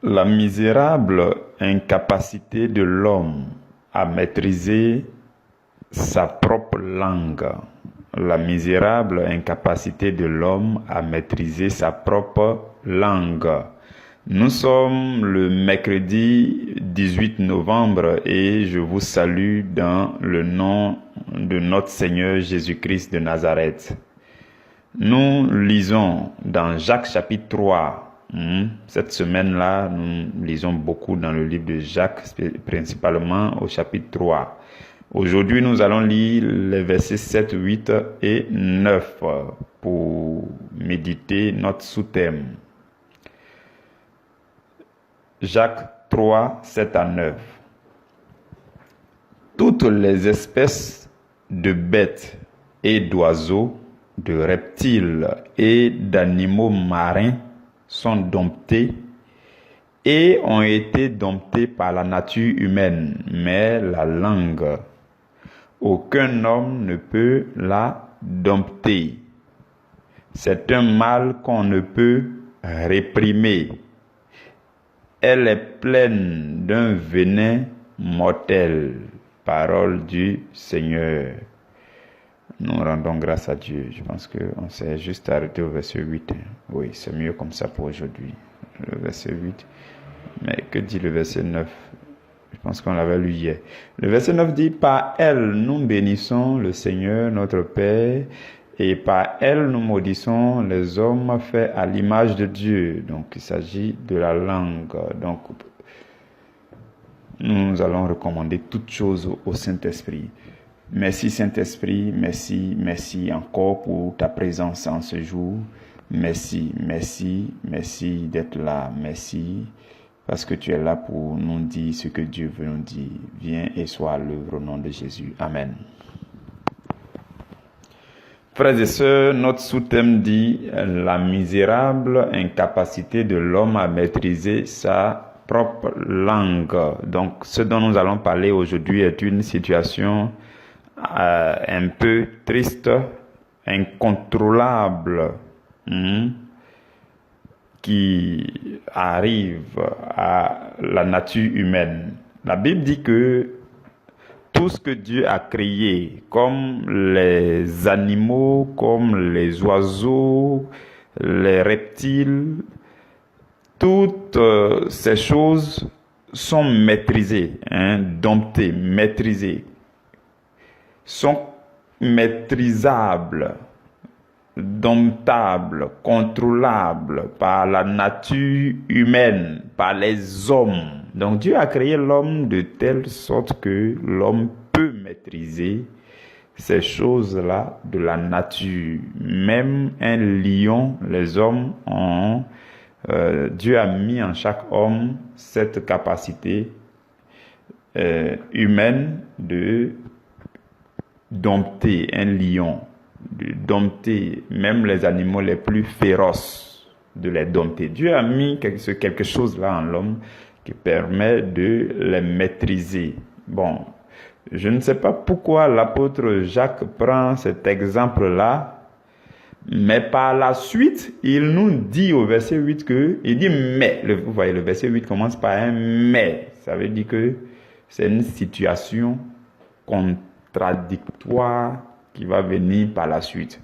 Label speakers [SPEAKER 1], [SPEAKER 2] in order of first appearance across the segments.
[SPEAKER 1] La misérable incapacité de l'homme à maîtriser sa propre langue. La misérable incapacité de l'homme à maîtriser sa propre langue. Nous sommes le mercredi 18 novembre et je vous salue dans le nom de notre Seigneur Jésus-Christ de Nazareth. Nous lisons dans Jacques chapitre 3. Cette semaine-là, nous lisons beaucoup dans le livre de Jacques, principalement au chapitre 3. Aujourd'hui, nous allons lire les versets 7, 8 et 9 pour méditer notre sous-thème. Jacques 3, 7 à 9. Toutes les espèces de bêtes et d'oiseaux, de reptiles et d'animaux marins sont domptés et ont été domptés par la nature humaine, mais la langue, aucun homme ne peut la dompter. C'est un mal qu'on ne peut réprimer. Elle est pleine d'un venin mortel. Parole du Seigneur. Nous rendons grâce à Dieu. Je pense qu'on s'est juste arrêté au verset 8. Oui, c'est mieux comme ça pour aujourd'hui. Le verset 8. Mais que dit le verset 9? Je pense qu'on l'avait lu hier. Le verset 9 dit, par elle, nous bénissons le Seigneur, notre Père, et par elle, nous maudissons les hommes faits à l'image de Dieu. Donc, il s'agit de la langue. Donc, nous allons recommander toutes choses au Saint-Esprit. Merci Saint-Esprit, merci encore pour ta présence en ce jour. Merci d'être là. Merci parce que tu es là pour nous dire ce que Dieu veut nous dire. Viens et sois à l'œuvre au nom de Jésus. Amen. Frères et sœurs, notre sous-thème dit la misérable incapacité de l'homme à maîtriser sa propre langue. Donc, ce dont nous allons parler aujourd'hui est une situation un peu triste, incontrôlable, qui arrive à la nature humaine. La Bible dit que tout ce que Dieu a créé, comme les animaux, comme les oiseaux, les reptiles, toutes ces choses sont maîtrisées, domptées, maîtrisées, sont maîtrisables, domptables, contrôlables par la nature humaine, par les hommes. Donc Dieu a créé l'homme de telle sorte que l'homme peut maîtriser ces choses-là de la nature. Même un lion, les hommes ont... Dieu a mis en chaque homme cette capacité humaine de dompter un lion, de dompter même les animaux les plus féroces, de les dompter. Dieu a mis quelque chose là en l'homme qui permet de les maîtriser. Bon, je ne sais pas pourquoi l'apôtre Jacques prend cet exemple-là, mais par la suite, il nous dit au verset 8 que, il dit mais, vous voyez, le verset 8 commence par un mais. Ça veut dire que c'est une situation contradictoire qui va venir par la suite.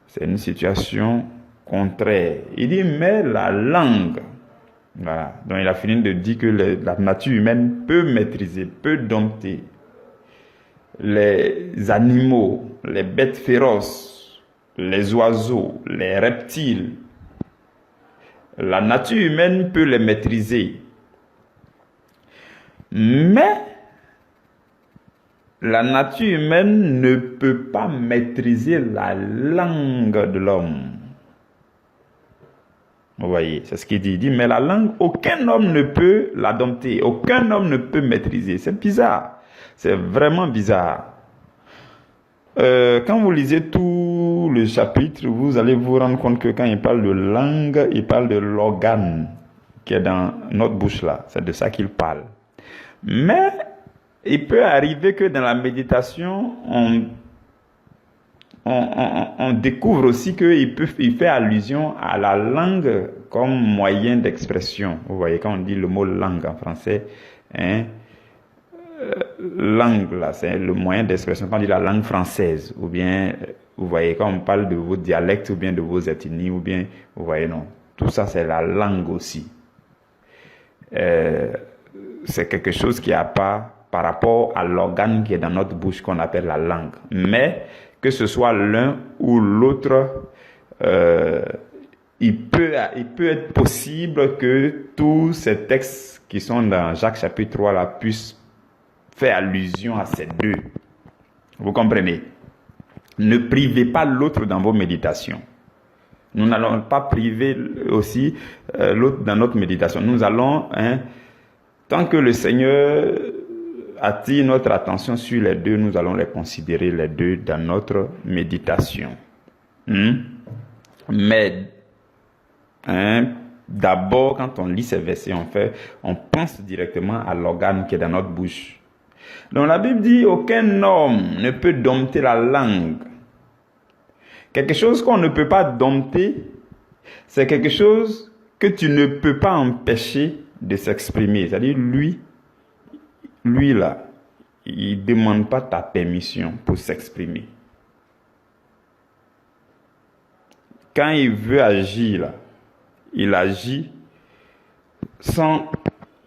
[SPEAKER 1] C'est une situation contraire. Il dit mais la langue. Voilà. Donc il a fini de dire que la nature humaine peut maîtriser, peut dompter les animaux, les bêtes féroces, les oiseaux, les reptiles. La nature humaine peut les maîtriser. Mais la nature humaine ne peut pas maîtriser la langue de l'homme. Vous voyez, c'est ce qu'il dit. Il dit, mais la langue, aucun homme ne peut la dompter. Aucun homme ne peut maîtriser. C'est bizarre. C'est vraiment bizarre. Quand vous lisez tout le chapitre, vous allez vous rendre compte que quand il parle de langue, il parle de l'organe qui est dans notre bouche là. C'est de ça qu'il parle. Mais il peut arriver que dans la méditation, on découvre aussi qu'il fait allusion à la langue comme moyen d'expression. Vous voyez, quand on dit le mot langue en français, hein, langue, là, c'est le moyen d'expression. Quand on dit la langue française, ou bien, vous voyez, quand on parle de vos dialectes, ou bien de vos ethnies, ou bien, vous voyez, non. Tout ça, c'est la langue aussi. C'est quelque chose qui a pas par rapport à l'organe qui est dans notre bouche qu'on appelle la langue. Mais que ce soit l'un ou l'autre, il peut être possible que tous ces textes qui sont dans Jacques chapitre 3 là puissent faire allusion à ces deux. Vous comprenez? Ne privez pas l'autre dans vos méditations. Nous n'allons pas priver aussi l'autre dans notre méditation. Nous allons, tant que le Seigneur attire notre attention sur les deux, nous allons les considérer les deux dans notre méditation. Mais, d'abord, quand on lit ces versets, on pense directement à l'organe qui est dans notre bouche. Donc la Bible dit, aucun homme ne peut dompter la langue. Quelque chose qu'on ne peut pas dompter, c'est quelque chose que tu ne peux pas empêcher de s'exprimer. C'est-à-dire, lui là, il ne demande pas ta permission pour s'exprimer. Quand il veut agir, là, il agit sans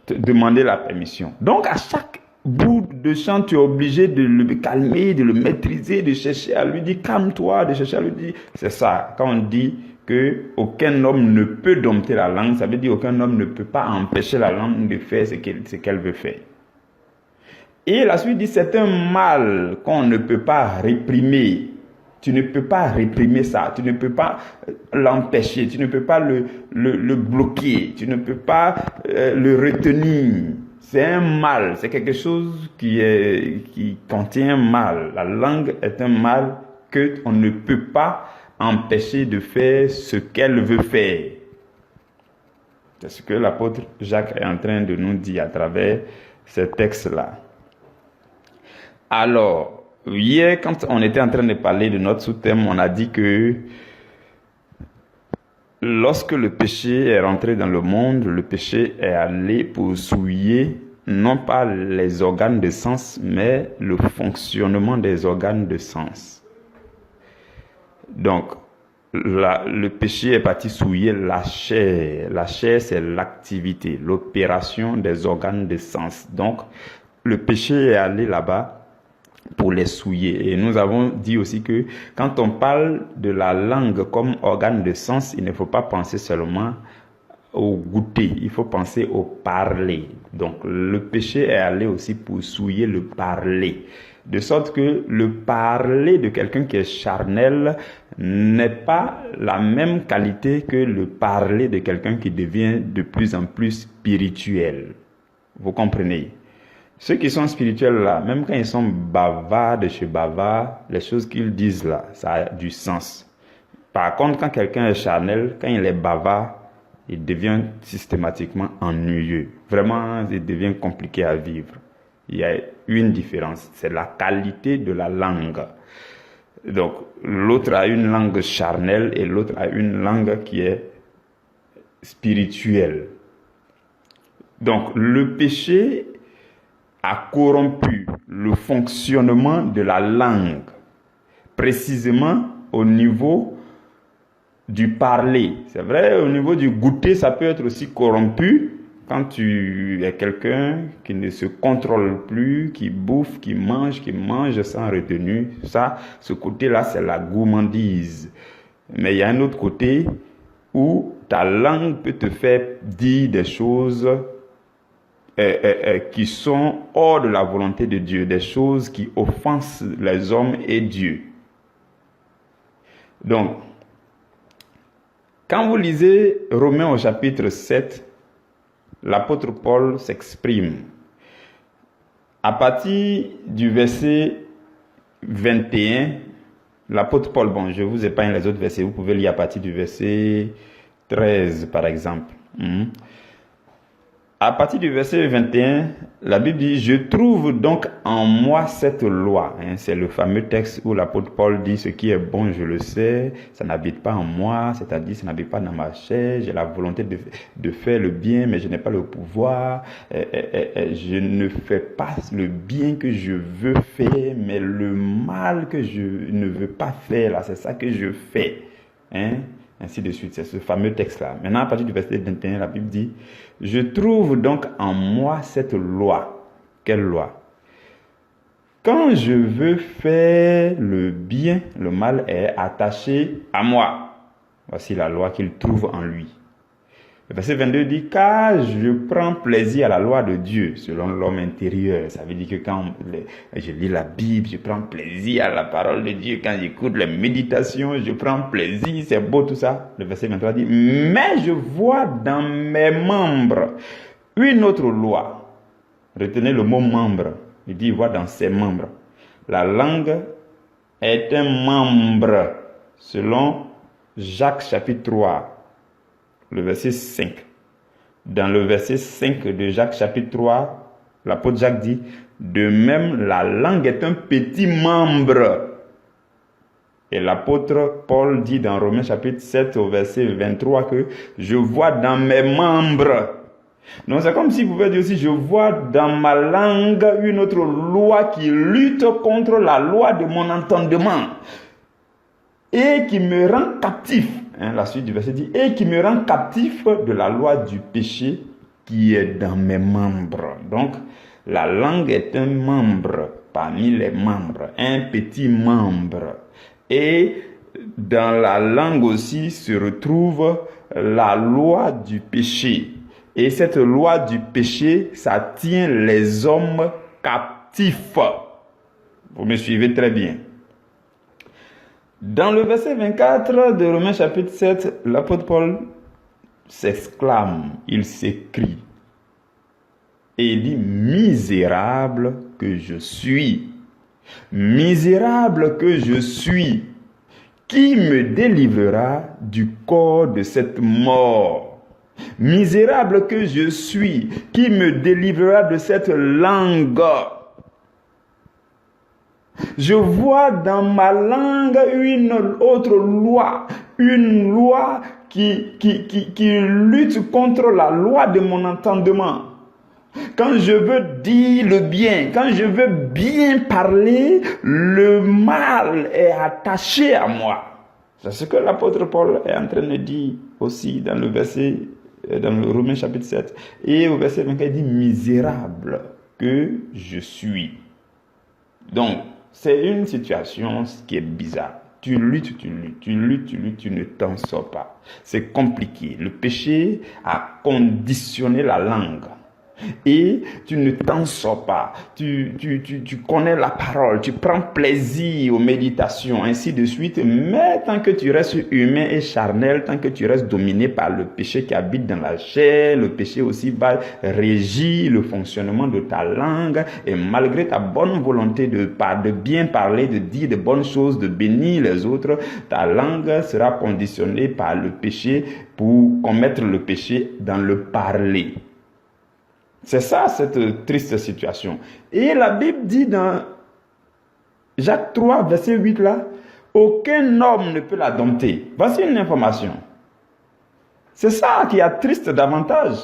[SPEAKER 1] te demander la permission. Donc, à chaque bout de chant, tu es obligé de le calmer, de le maîtriser, de chercher à lui dire calme-toi, de chercher à lui dire. C'est ça. Quand on dit que aucun homme ne peut dompter la langue, ça veut dire aucun homme ne peut pas empêcher la langue de faire ce qu'elle veut faire. Et la suite dit c'est un mal qu'on ne peut pas réprimer. Tu ne peux pas réprimer ça, tu ne peux pas l'empêcher, tu ne peux pas le bloquer, tu ne peux pas le retenir. C'est un mal, c'est quelque chose qui contient un mal. La langue est un mal qu'on ne peut pas empêcher de faire ce qu'elle veut faire. C'est ce que l'apôtre Jacques est en train de nous dire à travers ces textes-là. Alors, hier, quand on était en train de parler de notre sous-thème, on a dit que lorsque le péché est rentré dans le monde, le péché est allé pour souiller non pas les organes de sens, mais le fonctionnement des organes de sens. Donc, le péché est parti souiller la chair. La chair, c'est l'activité, l'opération des organes de sens. Donc, le péché est allé là-bas pour les souiller. Et nous avons dit aussi que quand on parle de la langue comme organe de sens, il ne faut pas penser seulement au goûter, il faut penser au parler. Donc le péché est allé aussi pour souiller le parler. De sorte que le parler de quelqu'un qui est charnel n'est pas la même qualité que le parler de quelqu'un qui devient de plus en plus spirituel. Vous comprenez? Ceux qui sont spirituels là, même quand ils sont bavards de chez bavards, les choses qu'ils disent là, ça a du sens. Par contre, quand quelqu'un est charnel, quand il est bavard, il devient systématiquement ennuyeux. Vraiment, il devient compliqué à vivre. Il y a une différence, c'est la qualité de la langue. Donc, l'autre a une langue charnelle et l'autre a une langue qui est spirituelle. Donc, le péché a corrompu le fonctionnement de la langue, précisément au niveau du parler. C'est vrai, au niveau du goûter, ça peut être aussi corrompu quand tu es quelqu'un qui ne se contrôle plus, qui bouffe, qui mange sans retenue. Ça, ce côté-là, c'est la gourmandise. Mais il y a un autre côté où ta langue peut te faire dire des choses qui sont hors de la volonté de Dieu, des choses qui offensent les hommes et Dieu. Donc, quand vous lisez Romains au chapitre 7, l'apôtre Paul s'exprime. À partir du verset 21, l'apôtre Paul, bon, je vous épargne les autres versets, vous pouvez lire à partir du verset 13 par exemple. À partir du verset 21, la Bible dit, je trouve donc en moi cette loi. C'est le fameux texte où l'apôtre Paul dit, ce qui est bon, je le sais, ça n'habite pas en moi, c'est-à-dire ça n'habite pas dans ma chair, j'ai la volonté de faire le bien, mais je n'ai pas le pouvoir, je ne fais pas le bien que je veux faire, mais le mal que je ne veux pas faire, là, c'est ça que je fais. Ainsi de suite, c'est ce fameux texte-là. Maintenant, à partir du verset 21, la Bible dit, je trouve donc en moi cette loi. Quelle loi? Quand je veux faire le bien, le mal est attaché à moi. Voici la loi qu'il trouve en lui. Le verset 22 dit, car je prends plaisir à la loi de Dieu, selon l'homme intérieur. Ça veut dire que quand je lis la Bible, je prends plaisir à la parole de Dieu. Quand j'écoute les méditations, je prends plaisir, c'est beau tout ça. Le verset 23 dit, mais je vois dans mes membres une autre loi. Retenez le mot membre. Il dit, il voit dans ses membres. La langue est un membre, selon Jacques chapitre 3. Le verset 5. Dans le verset 5 de Jacques chapitre 3, l'apôtre Jacques dit, de même la langue est un petit membre. Et l'apôtre Paul dit dans Romains chapitre 7 au verset 23 que je vois dans mes membres. Donc c'est comme si vous pouvez dire aussi, je vois dans ma langue une autre loi qui lutte contre la loi de mon entendement et qui me rend captif. La suite du verset dit, et qui me rend captif de la loi du péché qui est dans mes membres. Donc, la langue est un membre parmi les membres, un petit membre. Et dans la langue aussi se retrouve la loi du péché. Et cette loi du péché, ça tient les hommes captifs. Vous me suivez très bien. Dans le verset 24 de Romains chapitre 7, l'apôtre Paul s'exclame, il s'écrie. Et il dit, misérable que je suis. Misérable que je suis. Qui me délivrera du corps de cette mort? Misérable que je suis. Qui me délivrera de cette langue? Je vois dans ma langue une autre loi, une loi qui lutte contre la loi de mon entendement. Quand je veux dire le bien, quand je veux bien parler, le mal est attaché à moi. C'est ce que l'apôtre Paul est en train de dire aussi dans le verset, dans le Romains chapitre 7. Et au verset 24, il dit, misérable que je suis. Donc, c'est une situation qui est bizarre. Tu luttes, tu ne t'en sors pas. C'est compliqué. Le péché a conditionné la langue. Et tu ne t'en sors pas. Tu connais la parole, tu prends plaisir aux méditations, ainsi de suite. Mais tant que tu restes humain et charnel, tant que tu restes dominé par le péché qui habite dans la chair, le péché aussi va régir le fonctionnement de ta langue. Et malgré ta bonne volonté de bien parler, de dire de bonnes choses, de bénir les autres, ta langue sera conditionnée par le péché pour commettre le péché dans le parler. C'est ça, cette triste situation. Et la Bible dit dans Jacques 3, verset 8 là, aucun homme ne peut la dompter. Voici une information. C'est ça qui est triste davantage.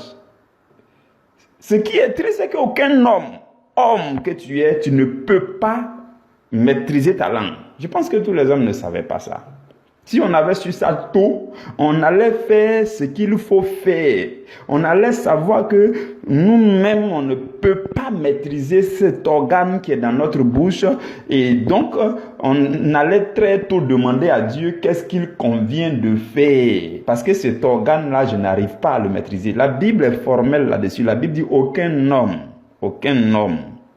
[SPEAKER 1] Ce qui est triste, c'est qu'aucun homme que tu es, tu ne peux pas maîtriser ta langue. Je pense que tous les hommes ne savaient pas ça. Si on avait su ça tôt, on allait faire ce qu'il faut faire. On allait savoir que nous-mêmes, on ne peut pas maîtriser cet organe qui est dans notre bouche. Et donc, on allait très tôt demander à Dieu qu'est-ce qu'il convient de faire. Parce que cet organe-là, je n'arrive pas à le maîtriser. La Bible est formelle là-dessus. La Bible dit aucun homme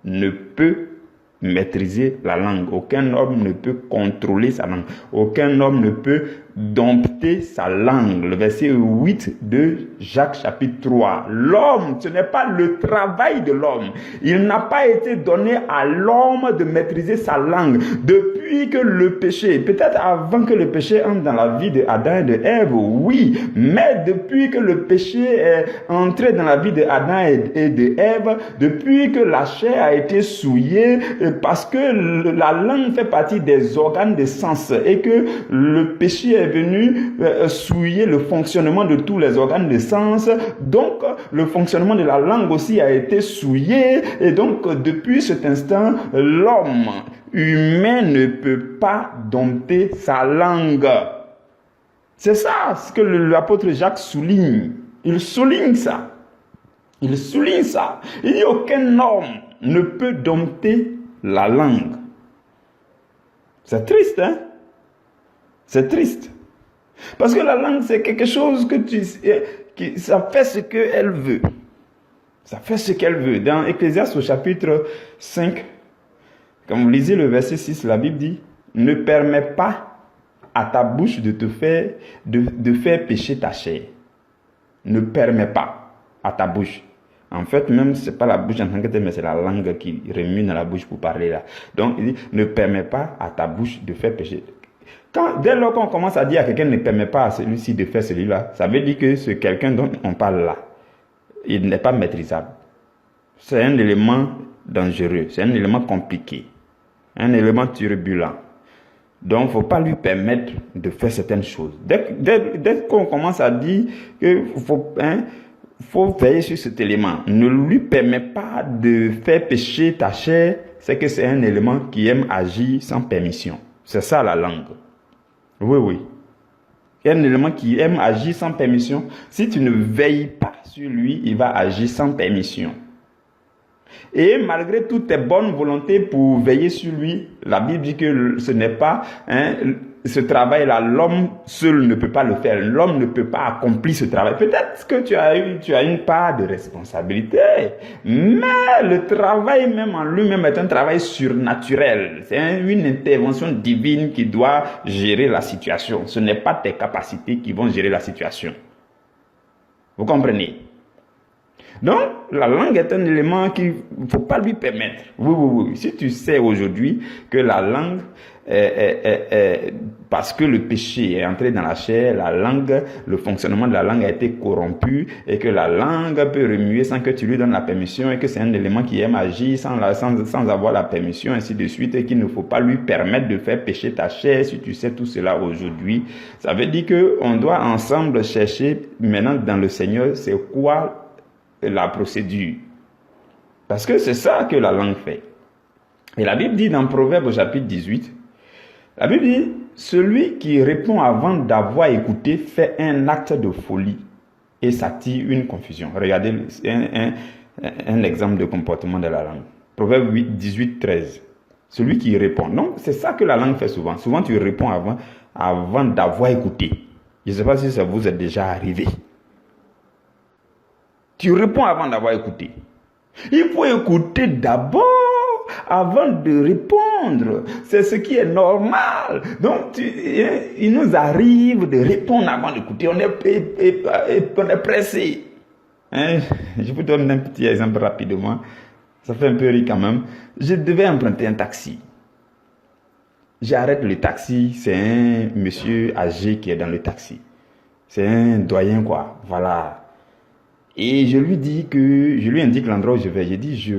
[SPEAKER 1] ne peut maîtriser la langue. Aucun homme ne peut contrôler sa langue. Aucun homme ne peut dompter sa langue. Le verset 8 de Jacques chapitre 3. L'homme, ce n'est pas le travail de l'homme. Il n'a pas été donné à l'homme de maîtriser sa langue. Depuis que le péché, peut-être avant que le péché entre dans la vie d'Adam et de Ève, oui, mais depuis que le péché est entré dans la vie d'Adam et de Ève, depuis que la chair a été souillée, parce que la langue fait partie des organes de sens et que le péché est venu souiller le fonctionnement de tous les organes de sens, donc le fonctionnement de la langue aussi a été souillé, et donc depuis cet instant, l'homme humain ne peut pas dompter sa langue. C'est ça ce que l'apôtre Jacques souligne. Il souligne ça. Il souligne ça. Il dit aucun homme ne peut dompter la langue. C'est triste, hein? C'est triste. Parce que la langue, c'est quelque chose ça fait ce qu'elle veut. Ça fait ce qu'elle veut. Dans Ecclésiaste au chapitre 5, quand vous lisez le verset 6, la Bible dit, ne permets pas à ta bouche de faire pécher ta chair. Ne permets pas à ta bouche. En fait, même c'est pas la bouche en tant que telle, mais c'est la langue qui remue dans la bouche pour parler là. Donc, il dit, ne permets pas à ta bouche de faire pécher. Dès lors qu'on commence à dire à quelqu'un ne permet pas à celui-ci de faire celui-là, ça veut dire que ce quelqu'un dont on parle là, il n'est pas maîtrisable. C'est un élément dangereux, c'est un élément compliqué, un élément turbulent. Donc, il ne faut pas lui permettre de faire certaines choses. Dès qu'on commence à dire qu'il faut veiller sur cet élément, ne lui permet pas de faire pécher ta chair, c'est que c'est un élément qui aime agir sans permission. C'est ça la langue. Oui, oui. Il y a un élément qui aime agir sans permission. Si tu ne veilles pas sur lui, il va agir sans permission. Et malgré toutes tes bonnes volontés pour veiller sur lui, la Bible dit que ce n'est pas ce travail-là, l'homme seul ne peut pas le faire. L'homme ne peut pas accomplir ce travail. Peut-être que tu as une part de responsabilité, mais le travail même en lui-même est un travail surnaturel. C'est une intervention divine qui doit gérer la situation. Ce n'est pas tes capacités qui vont gérer la situation. Vous comprenez? Donc, la langue est un élément qu'il ne faut pas lui permettre. Oui. Si tu sais aujourd'hui que la langue, parce que le péché est entré dans la chair, la langue, le fonctionnement de la langue a été corrompu et que la langue peut remuer sans que tu lui donnes la permission et que c'est un élément qui aime agir sans avoir la permission, ainsi de suite, et qu'il ne faut pas lui permettre de faire pécher ta chair. Si tu sais tout cela aujourd'hui, ça veut dire qu'on doit ensemble chercher maintenant dans le Seigneur, c'est quoi la procédure. Parce que c'est ça que la langue fait. Et la Bible dit dans Proverbe au chapitre 18, la Bible dit, celui qui répond avant d'avoir écouté fait un acte de folie et s'attire une confusion. Regardez un exemple de comportement de la langue. Proverbe 18, 13. Celui qui répond. Donc, c'est ça que la langue fait souvent. Souvent, tu réponds avant d'avoir écouté. Je ne sais pas si ça vous est déjà arrivé. Tu réponds avant d'avoir écouté. Il faut écouter d'abord avant de répondre. C'est ce qui est normal. Donc, il nous arrive de répondre avant d'écouter. On est pressé. Je vous donne un petit exemple rapidement. Ça fait un peu rire quand même. Je devais emprunter un taxi. J'arrête le taxi. C'est un monsieur âgé qui est dans le taxi. C'est un doyen, quoi. Voilà. Et je lui indique l'endroit où je vais. J'ai dit, je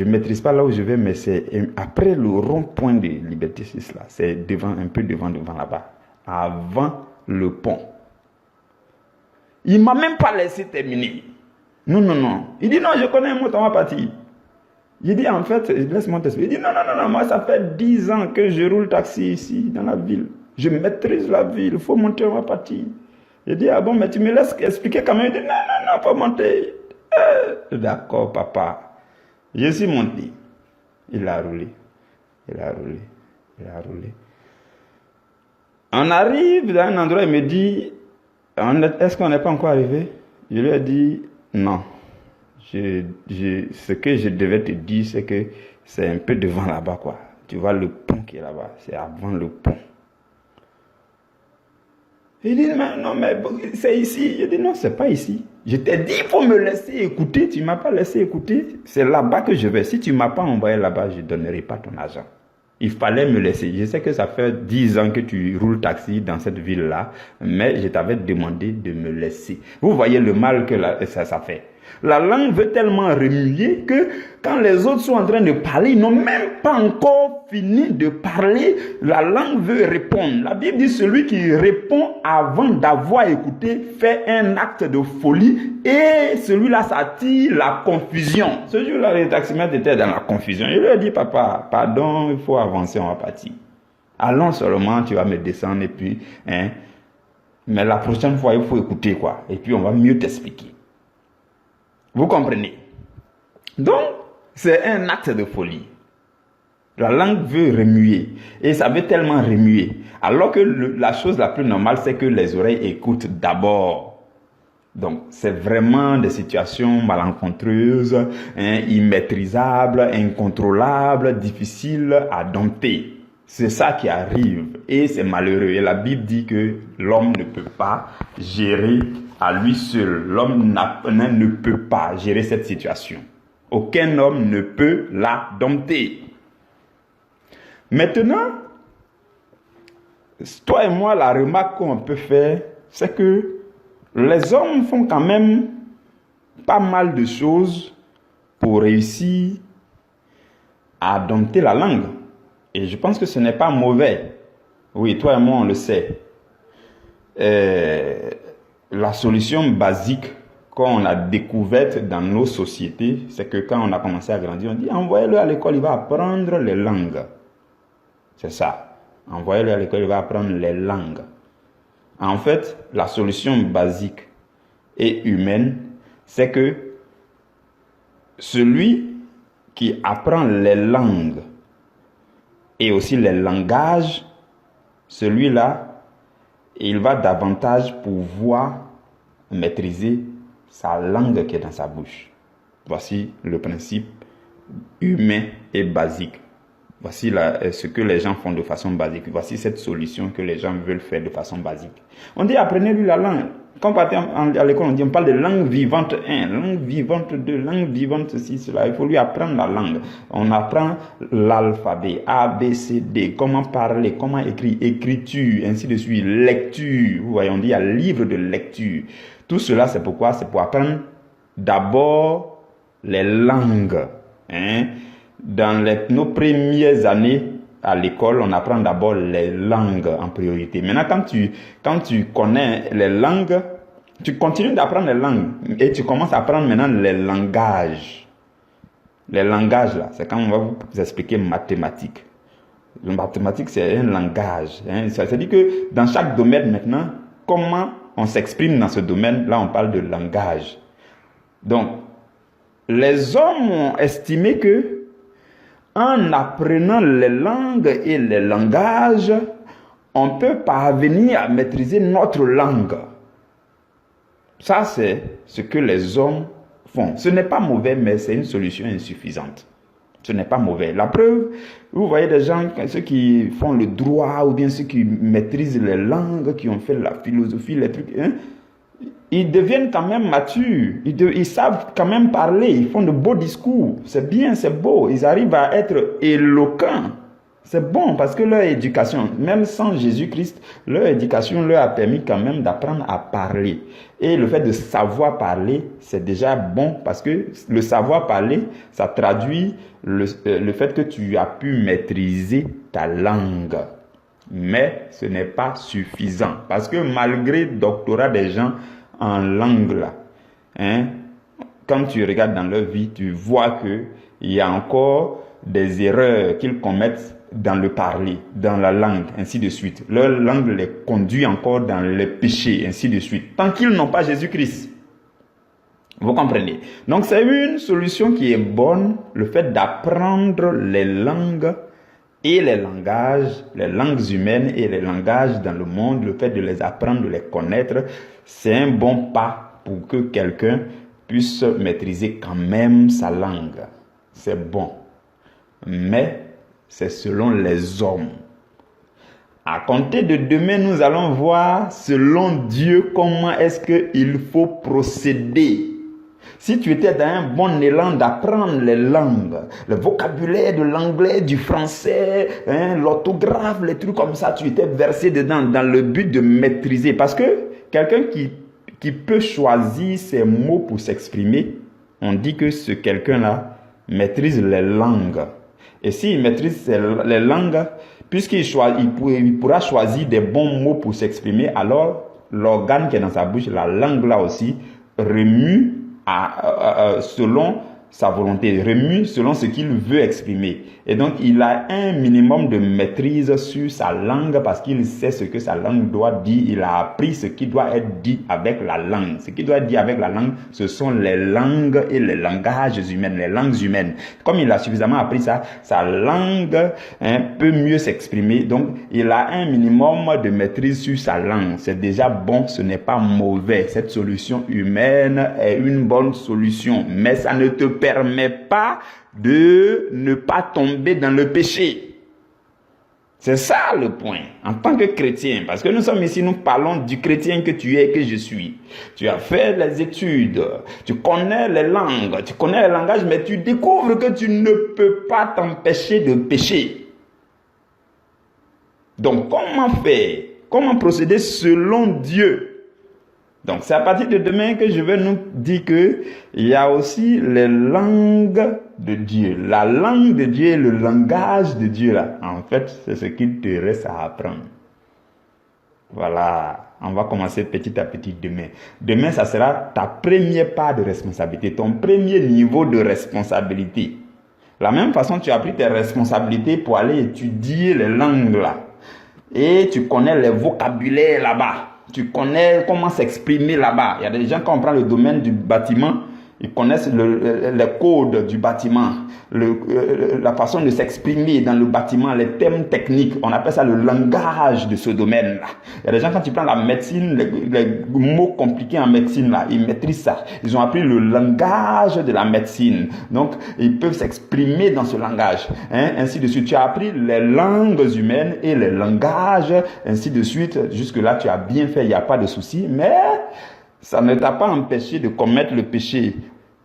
[SPEAKER 1] ne maîtrise pas là où je vais, mais c'est après le rond-point de Liberté 6 là. C'est un peu devant là-bas. Avant le pont. Il ne m'a même pas laissé terminer. Non. Il dit, non, je connais un mot, on va partir. J'ai dit, en fait, laisse-moi t'expliquer. Il dit, non, moi, ça fait 10 ans que je roule taxi ici, dans la ville. Je maîtrise la ville, il faut monter, on va partir. J'ai dit, ah bon, mais tu me laisses expliquer quand même. Il dit, non, faut monter. D'accord, papa. Je suis monté. Il a roulé. On arrive dans un endroit, il me dit, est-ce qu'on n'est pas encore arrivé? Je lui ai dit, non. Ce que je devais te dire, c'est que c'est un peu devant là-bas, quoi. Tu vois le pont qui est là-bas, c'est avant le pont. Il dit, non, mais c'est ici. Je dis, non, c'est pas ici. Je t'ai dit, il faut me laisser écouter. Tu ne m'as pas laissé écouter. C'est là-bas que je vais. Si tu ne m'as pas envoyé là-bas, je ne donnerai pas ton argent. Il fallait me laisser. Je sais que ça fait 10 ans que tu roules taxi dans cette ville-là, mais je t'avais demandé de me laisser. Vous voyez le mal que ça fait. La langue veut tellement remuer que quand les autres sont en train de parler, ils n'ont même pas encore fini de parler. La langue veut répondre. La Bible dit celui qui répond avant d'avoir écouté fait un acte de folie et celui-là s'attire la confusion. Ce jour-là, les taximètres étaient dans la confusion. Je leur ai dit, papa, pardon, il faut avancer, on va partir. Allons seulement, tu vas me descendre et puis, mais la prochaine fois, il faut écouter quoi. Et puis, on va mieux t'expliquer. Vous comprenez? Donc, c'est un acte de folie. La langue veut remuer. Et ça veut tellement remuer. Alors que la chose la plus normale, c'est que les oreilles écoutent d'abord. Donc, c'est vraiment des situations malencontreuses, immaîtrisables, incontrôlables, difficiles à dompter. C'est ça qui arrive. Et c'est malheureux. Et la Bible dit que l'homme ne peut pas gérer à lui seul. L'homme ne peut pas gérer cette situation. Aucun homme ne peut la dompter. Maintenant, toi et moi, la remarque qu'on peut faire, c'est que les hommes font quand même pas mal de choses pour réussir à dompter la langue. Et je pense que ce n'est pas mauvais. Oui, toi et moi, on le sait. La solution basique qu'on a découverte dans nos sociétés, c'est que quand on a commencé à grandir, on dit envoyez-le à l'école, il va apprendre les langues. C'est ça. Envoyez-le à l'école, il va apprendre les langues. En fait, la solution basique et humaine, c'est que celui qui apprend les langues et aussi les langages, celui-là, il va davantage pouvoir maîtriser sa langue qui est dans sa bouche. Voici le principe humain et basique. Voici ce que les gens font de façon basique. Voici cette solution que les gens veulent faire de façon basique. On dit apprenez-lui la langue. Quand on part à l'école, on parle de langue vivante 1, langue vivante 2, langue vivante 6, cela. Il faut lui apprendre la langue. On apprend l'alphabet, A, B, C, D, comment parler, comment écrire, écriture, ainsi de suite, lecture. Vous voyez, on dit il y a livre de lecture. Tout cela, c'est pourquoi? C'est pour apprendre d'abord les langues. Dans nos premières années à l'école, on apprend d'abord les langues en priorité. Maintenant, quand tu connais les langues, tu continues d'apprendre les langues et tu commences à apprendre maintenant les langages. Les langages, là, c'est quand on va vous expliquer mathématiques. Le mathématique, c'est un langage. Ça veut dire que dans chaque domaine maintenant, comment on s'exprime dans ce domaine, là, on parle de langage. Donc, les hommes ont estimé que en apprenant les langues et les langages, on peut parvenir à maîtriser notre langue. Ça, c'est ce que les hommes font. Ce n'est pas mauvais, mais c'est une solution insuffisante. Ce n'est pas mauvais. La preuve, vous voyez des gens, ceux qui font le droit, ou bien ceux qui maîtrisent les langues, qui ont fait la philosophie, les trucs, ils deviennent quand même matures, ils savent quand même parler, ils font de beaux discours, c'est bien, c'est beau, ils arrivent à être éloquents, c'est bon parce que leur éducation, même sans Jésus-Christ, leur éducation leur a permis quand même d'apprendre à parler. Et le fait de savoir parler, c'est déjà bon parce que le savoir parler, ça traduit le fait que tu as pu maîtriser ta langue. Mais ce n'est pas suffisant parce que malgré le doctorat des gens en langue là, quand tu regardes dans leur vie, tu vois que il y a encore des erreurs qu'ils commettent dans le parler, dans la langue, ainsi de suite. Leur langue les conduit encore dans les péchés, ainsi de suite, tant qu'ils n'ont pas Jésus-Christ. Vous comprenez? Donc c'est une solution qui est bonne, le fait d'apprendre les langues et les langues humaines et les langages dans le monde, le fait de les apprendre, de les connaître, c'est un bon pas pour que quelqu'un puisse maîtriser quand même sa langue. C'est bon. Mais c'est selon les hommes. À compter de demain, nous allons voir selon Dieu comment est-ce qu'il faut procéder. Si tu étais dans un bon élan d'apprendre les langues, le vocabulaire de l'anglais, du français, l'orthographe, les trucs comme ça, tu étais versé dedans dans le but de maîtriser. Parce que quelqu'un qui peut choisir ses mots pour s'exprimer, on dit que ce quelqu'un-là maîtrise les langues. Et s'il maîtrise les langues, puisqu'il pourra choisir des bons mots pour s'exprimer, alors l'organe qui est dans sa bouche, la langue là aussi, remue selon sa volonté, remue selon ce qu'il veut exprimer. Et donc, il a un minimum de maîtrise sur sa langue parce qu'il sait ce que sa langue doit dire. Il a appris ce qui doit être dit avec la langue. Ce qui doit être dit avec la langue, ce sont les langues et les langages humains, les langues humaines. Comme il a suffisamment appris ça, sa langue peut mieux s'exprimer. Donc, il a un minimum de maîtrise sur sa langue. C'est déjà bon, ce n'est pas mauvais. Cette solution humaine est une bonne solution. Mais ça ne te permet pas de ne pas tomber dans le péché. C'est ça le point, en tant que chrétien. Parce que nous sommes ici, nous parlons du chrétien que tu es et que je suis. Tu as fait les études, tu connais les langues, tu connais les langages, mais tu découvres que tu ne peux pas t'empêcher de pécher. Donc comment faire? Comment procéder selon Dieu? Donc, c'est à partir de demain que je vais nous dire qu'il y a aussi les langues de Dieu. La langue de Dieu, le langage de Dieu, là, en fait, c'est ce qu'il te reste à apprendre. Voilà, on va commencer petit à petit demain. Demain, ça sera ta première part de responsabilité, ton premier niveau de responsabilité. De la même façon, tu as pris tes responsabilités pour aller étudier les langues, là. Et tu connais les vocabulaires là-bas. Tu connais comment s'exprimer là-bas. Il y a des gens qui ont pris le domaine du bâtiment, ils connaissent les codes du bâtiment, la façon de s'exprimer dans le bâtiment, les termes techniques. On appelle ça le langage de ce domaine-là. Il y a des gens, quand tu prends la médecine, les mots compliqués en médecine, là, ils maîtrisent ça. Ils ont appris le langage de la médecine. Donc, ils peuvent s'exprimer dans ce langage. Ainsi de suite. Tu as appris les langues humaines et les langages, ainsi de suite. Jusque-là, tu as bien fait, il n'y a pas de souci. Mais ça ne t'a pas empêché de commettre le péché.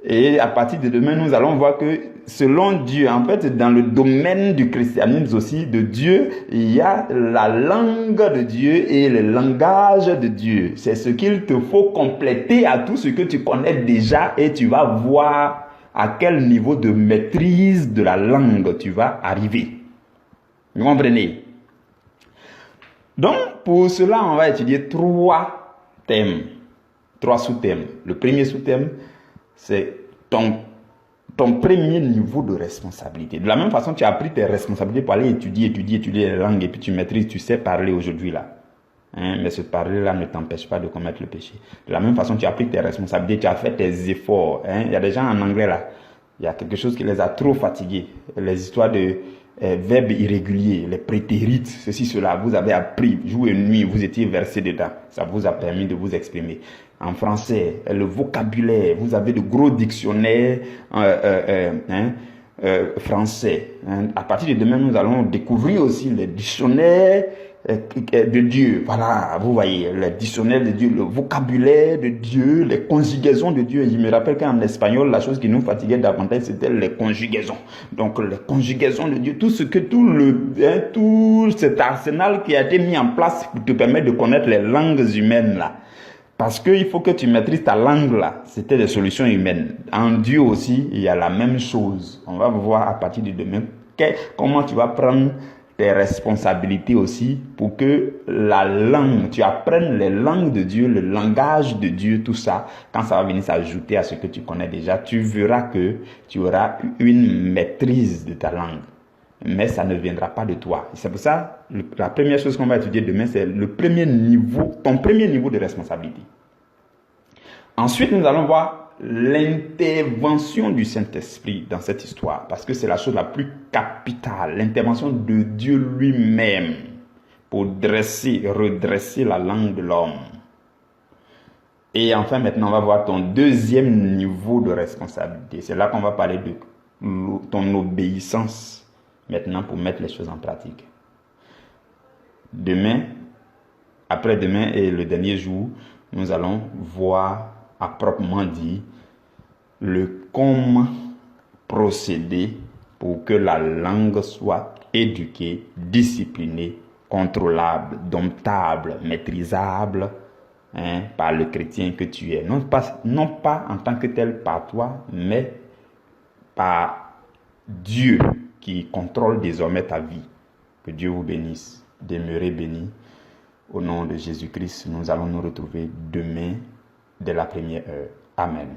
[SPEAKER 1] Et à partir de demain, nous allons voir que selon Dieu, en fait, dans le domaine du christianisme aussi, de Dieu, il y a la langue de Dieu et le langage de Dieu. C'est ce qu'il te faut compléter à tout ce que tu connais déjà et tu vas voir à quel niveau de maîtrise de la langue tu vas arriver. Vous comprenez? Donc, pour cela, on va étudier 3 thèmes. 3 sous-thèmes. Le premier sous-thème, c'est ton premier niveau de responsabilité. De la même façon, tu as pris tes responsabilités pour aller étudier les langues et puis tu maîtrises, tu sais parler aujourd'hui là. Mais ce parler-là ne t'empêche pas de commettre le péché. De la même façon, tu as pris tes responsabilités, tu as fait tes efforts. Il y a des gens en anglais là, il y a quelque chose qui les a trop fatigués. Les histoires de verbes irréguliers, les prétérites, ceci, cela, vous avez appris, jour et nuit, vous étiez versé dedans. Ça vous a permis de vous exprimer. En français, le vocabulaire, vous avez de gros dictionnaires français. À partir de demain, nous allons découvrir aussi les dictionnaires de Dieu. Voilà, vous voyez, le dictionnaire de Dieu, le vocabulaire de Dieu, les conjugaisons de Dieu. Je me rappelle qu'en espagnol, la chose qui nous fatiguait davantage, c'était les conjugaisons. Donc, les conjugaisons de Dieu, tout cet arsenal qui a été mis en place pour te permettre de connaître les langues humaines là. Parce qu'il faut que tu maîtrises ta langue là. C'était des solutions humaines. En Dieu aussi, il y a la même chose. On va voir à partir de demain comment tu vas prendre tes responsabilités aussi pour que la langue, tu apprennes les langues de Dieu, le langage de Dieu, tout ça. Quand ça va venir s'ajouter à ce que tu connais déjà, tu verras que tu auras une maîtrise de ta langue. Mais ça ne viendra pas de toi. C'est pour ça, la première chose qu'on va étudier demain, c'est le premier niveau, ton premier niveau de responsabilité. Ensuite, nous allons voir l'intervention du Saint-Esprit dans cette histoire, parce que c'est la chose la plus capitale, l'intervention de Dieu lui-même pour redresser la langue de l'homme. Et enfin, maintenant, on va voir ton deuxième niveau de responsabilité. C'est là qu'on va parler de ton obéissance, maintenant, pour mettre les choses en pratique. Demain, après-demain et le dernier jour, nous allons voir à proprement dit le comment procéder pour que la langue soit éduquée, disciplinée, contrôlable, domptable, maîtrisable, par le chrétien que tu es. Non pas en tant que tel par toi, mais par Dieu qui contrôle désormais ta vie. Que Dieu vous bénisse. Demeurez bénis. Au nom de Jésus-Christ, nous allons nous retrouver demain dès la première heure. Amen.